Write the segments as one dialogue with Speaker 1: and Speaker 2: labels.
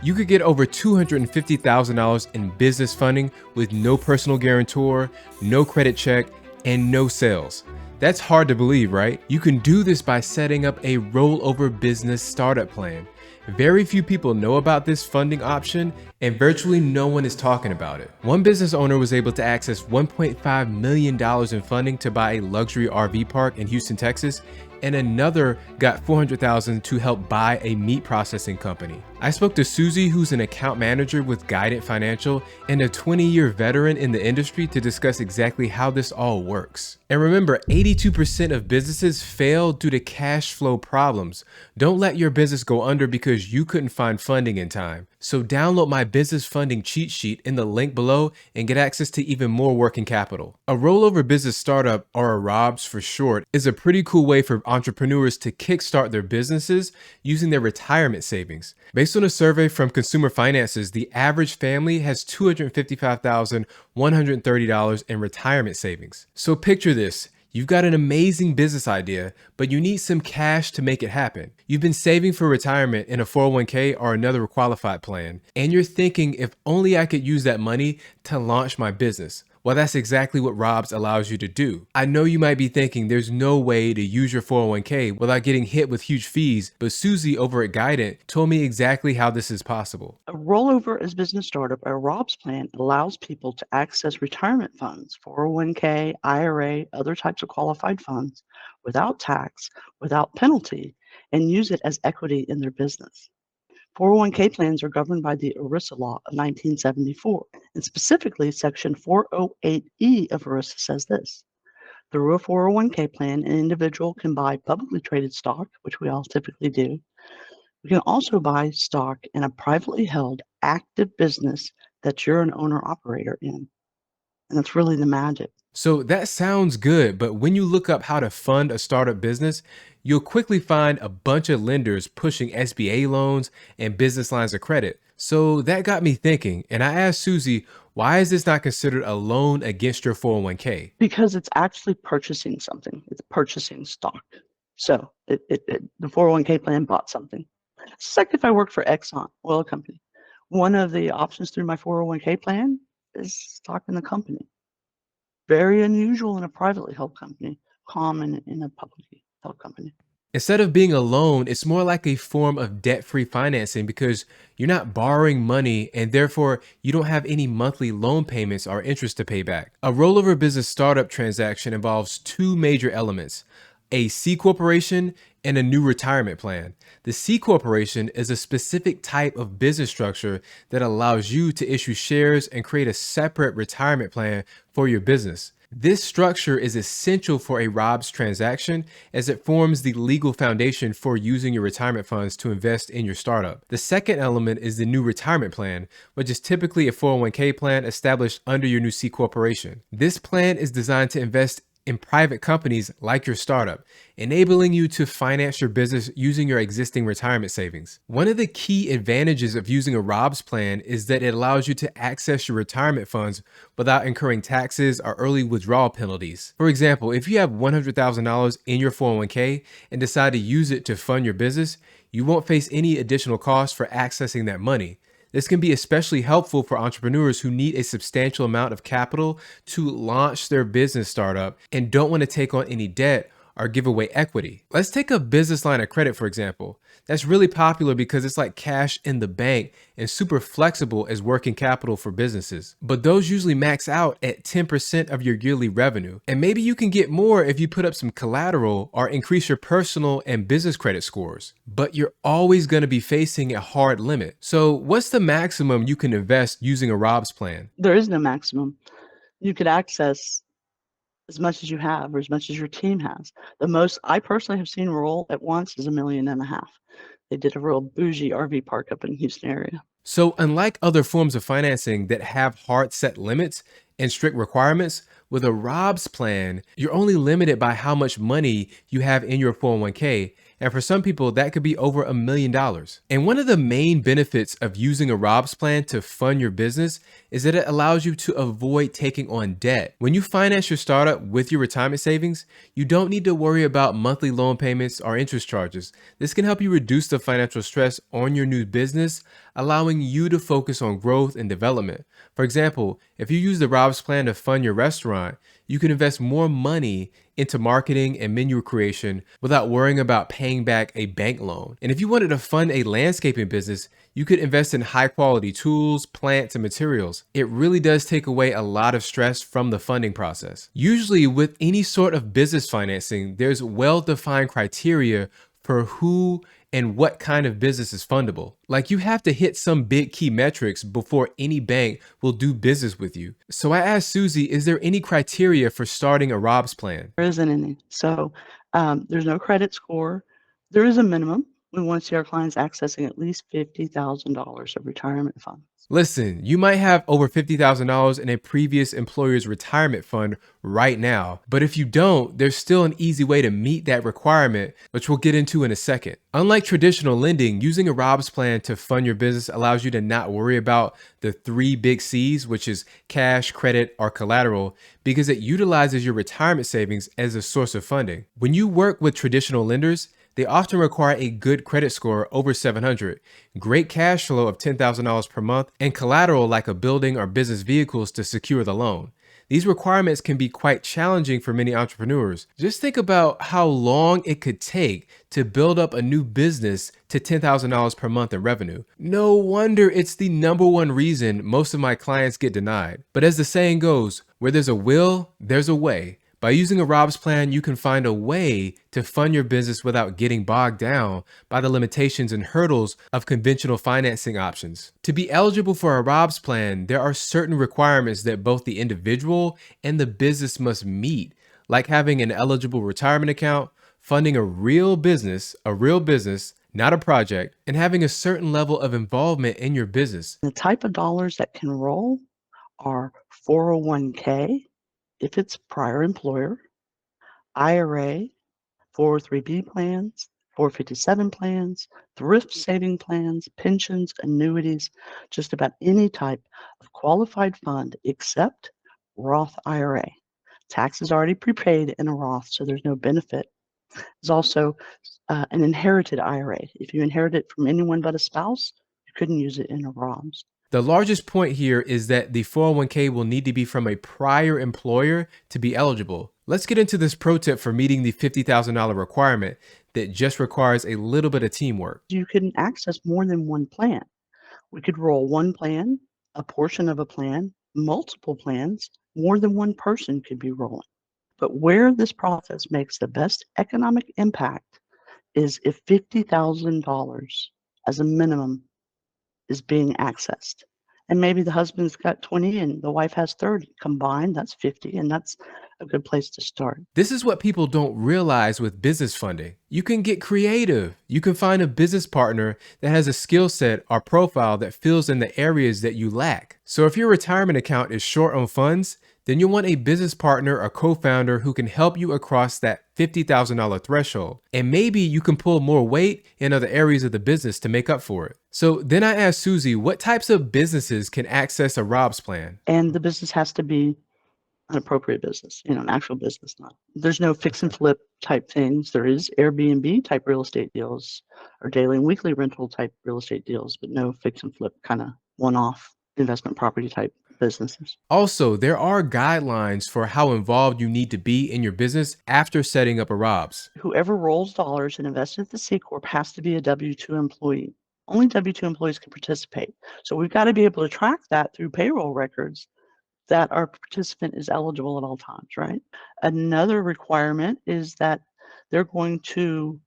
Speaker 1: You could get over $250,000 in business funding with no personal guarantor, no credit check, and no sales. That's hard to believe, right? You can do this by setting up a rollover business startup plan. Very few people know about this funding option, and virtually no one is talking about it. One business owner was able to access $1.5 million in funding to buy a luxury RV park in Houston, Texas, and another got $400,000 to help buy a meat processing company. I spoke to Susie, who's an account manager with Guidant Financial and a 20-year veteran in the industry, to discuss exactly how this all works. And remember, 82% of businesses fail due to cash flow problems. Don't let your business go under because you couldn't find funding in time. So download my business funding cheat sheet in the link below and get access to even more working capital. A rollover business startup, or a ROBS for short, is a pretty cool way for entrepreneurs to kickstart their businesses using their retirement savings. Based on a survey from Consumer Finances, the average family has $255,130 in retirement savings. So picture this. You've got an amazing business idea, but you need some cash to make it happen. You've been saving for retirement in a 401k or another qualified plan, and you're thinking, if only I could use that money to launch my business. Well, that's exactly what ROBS allows you to do. I know you might be thinking there's no way to use your 401k without getting hit with huge fees, but Susie over at Guidant told me exactly how this is possible.
Speaker 2: A rollover as business startup, or ROBS plan, allows people to access retirement funds, 401k, IRA, other types of qualified funds, without tax, without penalty, and use it as equity in their business. 401k plans are governed by the ERISA law of 1974, and specifically Section 408E of ERISA says this. Through a 401k plan, an individual can buy publicly traded stock, which we all typically do. We can also buy stock in a privately held active business that you're an owner operator in. And that's really the magic.
Speaker 1: So that sounds good, but when you look up how to fund a startup business, you'll quickly find a bunch of lenders pushing SBA loans and business lines of credit. So that got me thinking, and I asked Susie, why is this not considered a loan against your 401k?
Speaker 2: Because it's actually purchasing something. It's purchasing stock. So the 401k plan bought something. It's like if I worked for Exxon Oil Company. One of the options through my 401k plan is stock in the company. Very unusual in a privately held company, common in a publicly held company.
Speaker 1: Instead of being a loan, it's more like a form of debt-free financing because you're not borrowing money and therefore you don't have any monthly loan payments or interest to pay back. A rollover business startup transaction involves two major elements: a C corporation and a new retirement plan. The C corporation is a specific type of business structure that allows you to issue shares and create a separate retirement plan for your business. This structure is essential for a ROBS transaction as it forms the legal foundation for using your retirement funds to invest in your startup. The second element is the new retirement plan, which is typically a 401k plan established under your new C corporation. This plan is designed to invest in private companies like your startup, enabling you to finance your business using your existing retirement savings. One of the key advantages of using a ROBS plan is that it allows you to access your retirement funds without incurring taxes or early withdrawal penalties. For example, if you have $100,000 in your 401k and decide to use it to fund your business, you won't face any additional costs for accessing that money. This can be especially helpful for entrepreneurs who need a substantial amount of capital to launch their business startup and don't want to take on any debt or give away equity. Let's take a business line of credit, for example. That's really popular because it's like cash in the bank and super flexible as working capital for businesses. But those usually max out at 10% of your yearly revenue. And maybe you can get more if you put up some collateral or increase your personal and business credit scores. But you're always going to be facing a hard limit. So what's the maximum you can invest using a ROBS plan?
Speaker 2: There is no maximum. You could access as much as you have or as much as your team has. The most I personally have seen roll at once is $1.5 million. They did a real bougie RV park up in Houston area.
Speaker 1: So unlike other forms of financing that have hard set limits and strict requirements, with a ROBS plan, you're only limited by how much money you have in your 401k. And for some people, that could be over $1 million. And one of the main benefits of using a ROBS plan to fund your business is that it allows you to avoid taking on debt. When you finance your startup with your retirement savings, you don't need to worry about monthly loan payments or interest charges. This can help you reduce the financial stress on your new business, allowing you to focus on growth and development. For example, if you use the Rob's plan to fund your restaurant, you can invest more money into marketing and menu creation without worrying about paying back a bank loan. And if you wanted to fund a landscaping business, you could invest in high quality tools, plants, and materials. It really does take away a lot of stress from the funding process. Usually, with any sort of business financing, there's well defined criteria for who and what kind of business is fundable. Like, you have to hit some big key metrics before any bank will do business with you. So I asked Susie, is there any criteria for starting a Rob's plan?
Speaker 2: There isn't any. So there's no credit score. There is a minimum. We want to see our clients accessing at least $50,000 of retirement funds.
Speaker 1: Listen, you might have over $50,000 in a previous employer's retirement fund right now, but if you don't, there's still an easy way to meet that requirement, which we'll get into in a second. Unlike traditional lending, using a Rob's plan to fund your business allows you to not worry about the three big C's, which is cash, credit, or collateral, because it utilizes your retirement savings as a source of funding. When you work with traditional lenders, they often require a good credit score over 700, great cash flow of $10,000 per month, and collateral like a building or business vehicles to secure the loan. These requirements can be quite challenging for many entrepreneurs. Just think about how long it could take to build up a new business to $10,000 per month in revenue. No wonder it's the number one reason most of my clients get denied. But as the saying goes, where there's a will, there's a way. By using a Rob's plan, you can find a way to fund your business without getting bogged down by the limitations and hurdles of conventional financing options. To be eligible for a Rob's plan, there are certain requirements that both the individual and the business must meet, like having an eligible retirement account, funding a real business, not a project, and having a certain level of involvement in your business.
Speaker 2: The type of dollars that can roll are 401k, if it's prior employer, IRA, 403b plans, 457 plans, thrift saving plans, pensions, annuities, just about any type of qualified fund except Roth IRA. Tax is already prepaid in a Roth, so there's no benefit. There's also an inherited IRA. If you inherit it from anyone but a spouse, you couldn't use it in a Roth.
Speaker 1: The largest point here is that the 401k will need to be from a prior employer to be eligible. Let's get into this pro tip for meeting the $50,000 requirement that just requires a little bit of teamwork.
Speaker 2: You can access more than one plan. We could roll one plan, a portion of a plan, multiple plans, more than one person could be rolling. But where this process makes the best economic impact is if $50,000 as a minimum is being accessed. And maybe the husband's got 20 and the wife has 30. Combined, that's 50, and that's a good place to start.
Speaker 1: This is what people don't realize with business funding. You can get creative. You can find a business partner that has a skill set or profile that fills in the areas that you lack. So if your retirement account is short on funds, then you'll want a business partner or co-founder who can help you across that $50,000 threshold. And maybe you can pull more weight in other areas of the business to make up for it. So then I asked Susie, what types of businesses can access a Rob's plan?
Speaker 2: And the business has to be an appropriate business, an actual business. There's no fix and flip type things. There is Airbnb type real estate deals or daily and weekly rental type real estate deals, but no fix and flip kind of one-off investment property type businesses.
Speaker 1: Also, there are guidelines for how involved you need to be in your business after setting up a Rob's.
Speaker 2: Whoever rolls dollars and invests at the C Corp has to be a W-2 employee. Only W-2 employees can participate. So we've got to be able to track that through payroll records that our participant is eligible at all times, right? Another requirement is that they're going to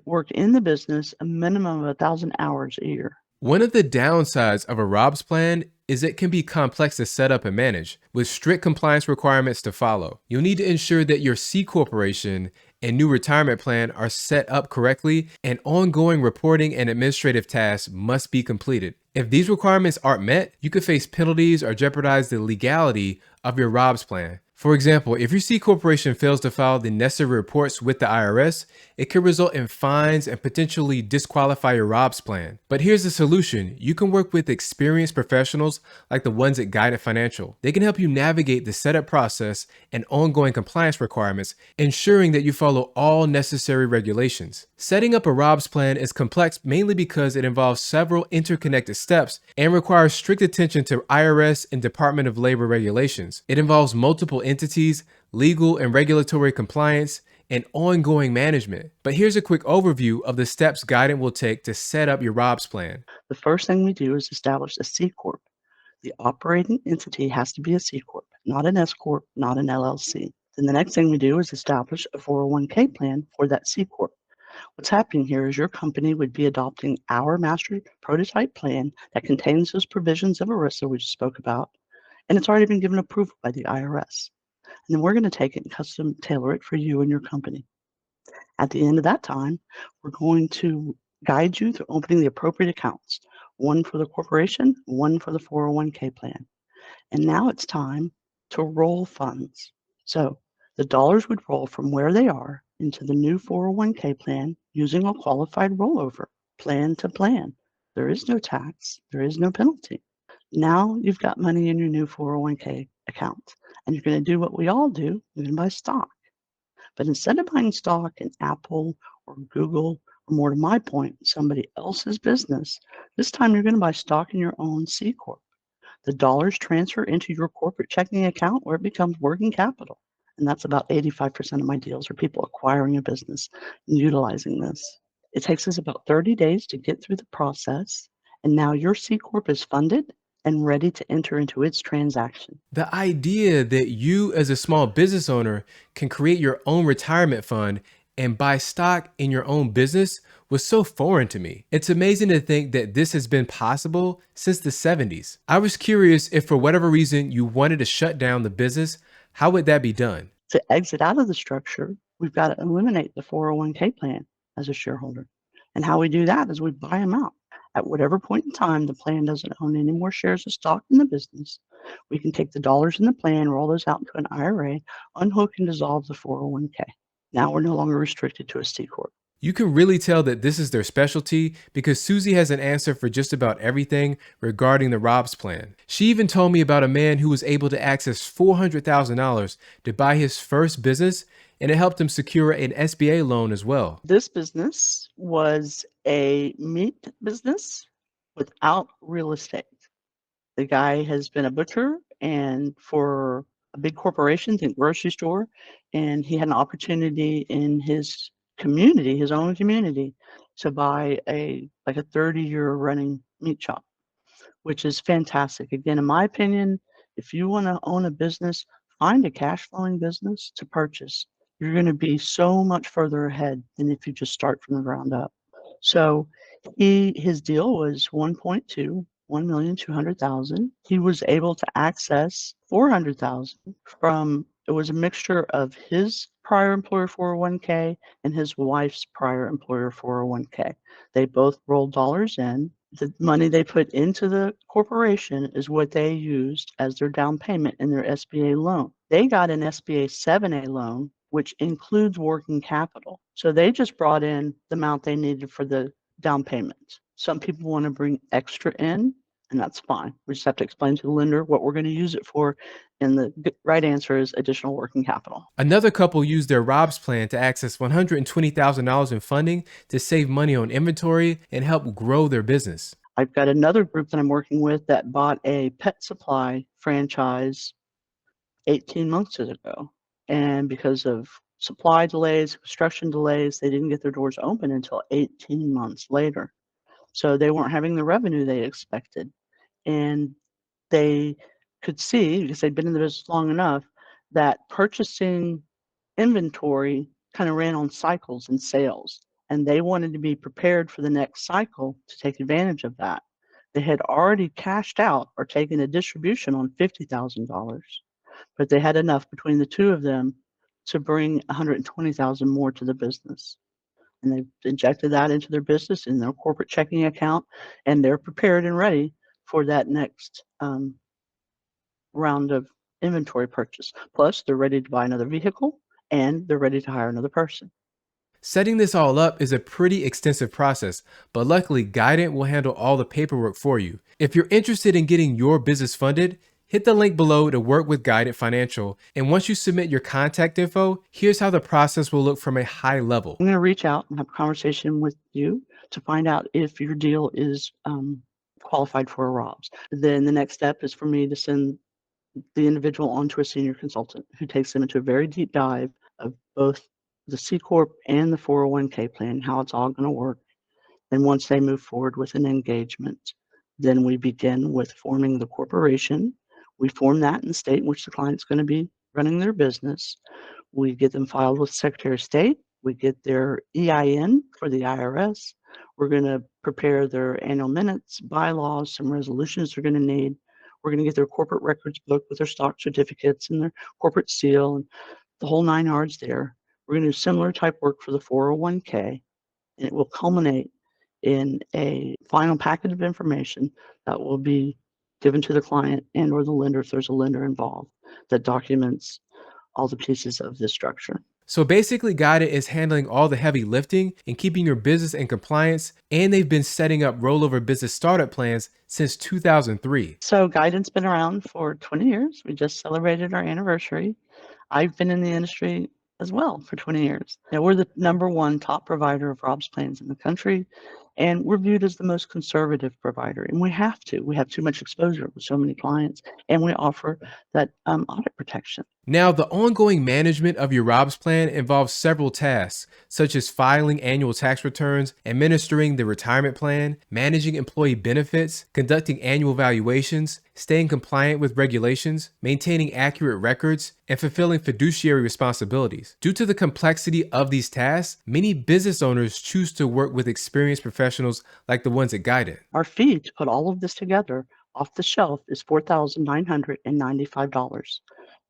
Speaker 2: work in the business a minimum of 1,000 hours a year.
Speaker 1: One of the downsides of a Rob's plan is it can be complex to set up and manage, with strict compliance requirements to follow. You'll need to ensure that your C corporation and new retirement plan are set up correctly, and ongoing reporting and administrative tasks must be completed. If these requirements aren't met, you could face penalties or jeopardize the legality of your Rob's plan. For example, if your C corporation fails to file the necessary reports with the IRS, it could result in fines and potentially disqualify your ROBS plan. But here's the solution. You can work with experienced professionals like the ones at Guidant Financial. They can help you navigate the setup process and ongoing compliance requirements, ensuring that you follow all necessary regulations. Setting up a ROBS plan is complex mainly because it involves several interconnected steps and requires strict attention to IRS and Department of Labor regulations. It involves multiple entities, legal and regulatory compliance, and ongoing management. But here's a quick overview of the steps Guidant will take to set up your ROBS plan.
Speaker 2: The first thing we do is establish a C Corp. The operating entity has to be a C Corp, not an S Corp, not an LLC. Then the next thing we do is establish a 401k plan for that C Corp. What's happening here is your company would be adopting our master prototype plan that contains those provisions of ERISA we just spoke about, and it's already been given approval by the IRS. And then we're going to take it and custom tailor it for you and your company. At the end of that time, we're going to guide you through opening the appropriate accounts, one for the corporation, one for the 401k plan. And now it's time to roll funds. So the dollars would roll from where they are into the new 401k plan using a qualified rollover, plan to plan. There is no tax, there is no penalty. Now you've got money in your new 401k account, and you're going to do what we all do, you're going to buy stock. But instead of buying stock in Apple or Google, or more to my point, somebody else's business, this time you're going to buy stock in your own C Corp. The dollars transfer into your corporate checking account where it becomes working capital. And that's about 85% of my deals are people acquiring a business and utilizing this. It takes us about 30 days to get through the process. And now your C Corp is funded and ready to enter into its transaction.
Speaker 1: The idea that you, as a small business owner, can create your own retirement fund and buy stock in your own business was so foreign to me. It's amazing to think that this has been possible since the 70s. I was curious if for whatever reason you wanted to shut down the business, how would that be done?
Speaker 2: To exit out of the structure, we've got to eliminate the 401k plan as a shareholder. And how we do that is we buy them out. At whatever point in time the plan doesn't own any more shares of stock in the business, we can take the dollars in the plan, roll those out into an IRA, unhook and dissolve the 401k. Now we're no longer restricted to a C Corp.
Speaker 1: You can really tell that this is their specialty because Susie has an answer for just about everything regarding the ROBS plan. She even told me about a man who was able to access $400,000 to buy his first business, and it helped him secure an SBA loan as well.
Speaker 2: This business was a meat business without real estate. The guy has been a butcher and for a big corporation, think grocery store, and he had an opportunity in his community, his own community, to buy a 30-year running meat shop, which is fantastic. Again, in my opinion, if you want to own a business, find a cash flowing business to purchase. You're going to be so much further ahead than if you just start from the ground up. So his deal was 1,200,000. He was able to access 400,000 from it was a mixture of his prior employer 401k and his wife's prior employer 401k. They both rolled dollars in. The money they put into the corporation is what they used as their down payment in their SBA loan. They got an SBA 7A loan, which includes working capital. So they just brought in the amount they needed for the down payment. Some people want to bring extra in, and that's fine. We just have to explain to the lender what we're going to use it for. And the right answer is additional working capital.
Speaker 1: Another couple used their ROBS plan to access $120,000 in funding to save money on inventory and help grow their business.
Speaker 2: I've got another group that I'm working with that bought a pet supply franchise 18 months ago. And because of supply delays, construction delays, they didn't get their doors open until 18 months later. So they weren't having the revenue they expected. And they could see, because they'd been in the business long enough, that purchasing inventory kind of ran on cycles and sales. And they wanted to be prepared for the next cycle to take advantage of that. They had already cashed out or taken a distribution on $50,000, but they had enough between the two of them to bring 120,000 more to the business. And they've injected that into their business in their corporate checking account, and they're prepared and ready for that next round of inventory purchase. Plus, they're ready to buy another vehicle and they're ready to hire another person.
Speaker 1: Setting this all up is a pretty extensive process, but luckily Guidant will handle all the paperwork for you. If you're interested in getting your business funded, hit the link below to work with Guidant Financial, and once you submit your contact info, here's how the process will look from a high level.
Speaker 2: I'm going to reach out and have a conversation with you to find out if your deal is qualified for a ROBS. Then the next step is for me to send the individual onto a senior consultant who takes them into a very deep dive of both the C Corp and the 401k plan, how it's all going to work. And once they move forward with an engagement, then we begin with forming the corporation. We form that in the state in which the client's going to be running their business. We get them filed with the Secretary of State. We get their EIN for the IRS. We're going to prepare their annual minutes, bylaws, some resolutions they're going to need. We're going to get their corporate records book with their stock certificates and their corporate seal and the whole 9 yards there. We're going to do similar type work for the 401k, and it will culminate in a final packet of information that will be given to the client and or the lender if there's a lender involved that documents all the pieces of this structure.
Speaker 1: So basically, Guidant is handling all the heavy lifting and keeping your business in compliance, and they've been setting up rollover business startup plans since 2003.
Speaker 2: So Guidant's been around for 20 years. We just celebrated our anniversary. I've been in the industry as well for 20 years. Now, we're the #1 top provider of ROBS plans in the country, and we're viewed as the most conservative provider. And we have to. We have too much exposure with so many clients, and we offer that audit protection.
Speaker 1: Now, the ongoing management of your ROBS plan involves several tasks, such as filing annual tax returns, administering the retirement plan, managing employee benefits, conducting annual valuations, staying compliant with regulations, maintaining accurate records, and fulfilling fiduciary responsibilities. Due to the complexity of these tasks, many business owners choose to work with experienced professionals like the ones at Guidant.
Speaker 2: Our fee to put all of this together off the shelf is $4,995.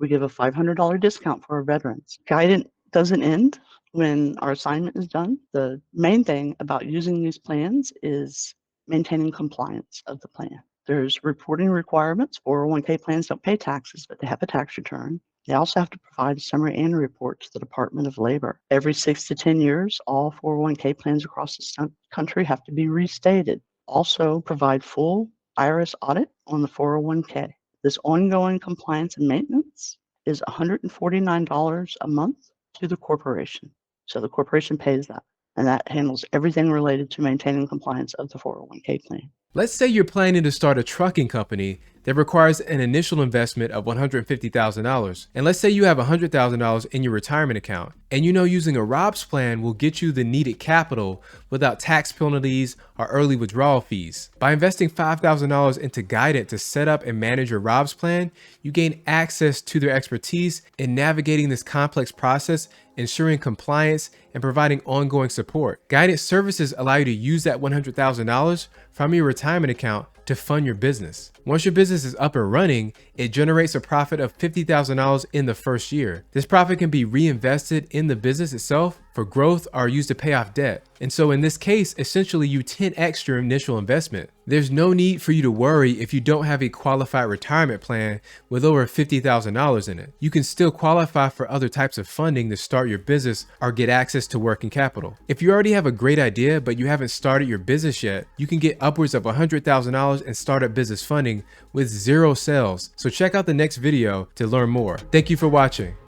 Speaker 2: We give a $500 discount for our veterans. Guidance doesn't end when our assignment is done. The main thing about using these plans is maintaining compliance of the plan. There's reporting requirements. 401k plans don't pay taxes, but they have a tax return. They also have to provide a summary annual report to the Department of Labor. Every 6 to 10 years, all 401k plans across the country have to be restated. Also provide full IRS audit on the 401k. This ongoing compliance and maintenance is $149 a month to the corporation. So the corporation pays that, and that handles everything related to maintaining compliance of the 401k plan.
Speaker 1: Let's say you're planning to start a trucking company that requires an initial investment of $150,000. And let's say you have $100,000 in your retirement account, and you know using a ROBS plan will get you the needed capital without tax penalties or early withdrawal fees. By investing $5,000 into Guidant to set up and manage your ROBS plan, you gain access to their expertise in navigating this complex process, ensuring compliance, and providing ongoing support. Guidance services allow you to use that $100,000 from your retirement account to fund your business. Once your business is up and running, it generates a profit of $50,000 in the first year. This profit can be reinvested in the business itself for growth or used to pay off debt. And so in this case, essentially you 10x your initial investment. There's no need for you to worry if you don't have a qualified retirement plan with over $50,000 in it. You can still qualify for other types of funding to start your business or get access to working capital. If you already have a great idea but you haven't started your business yet, you can get upwards of $100,000 in startup business funding with 0 sales. So check out the next video to learn more. Thank you for watching.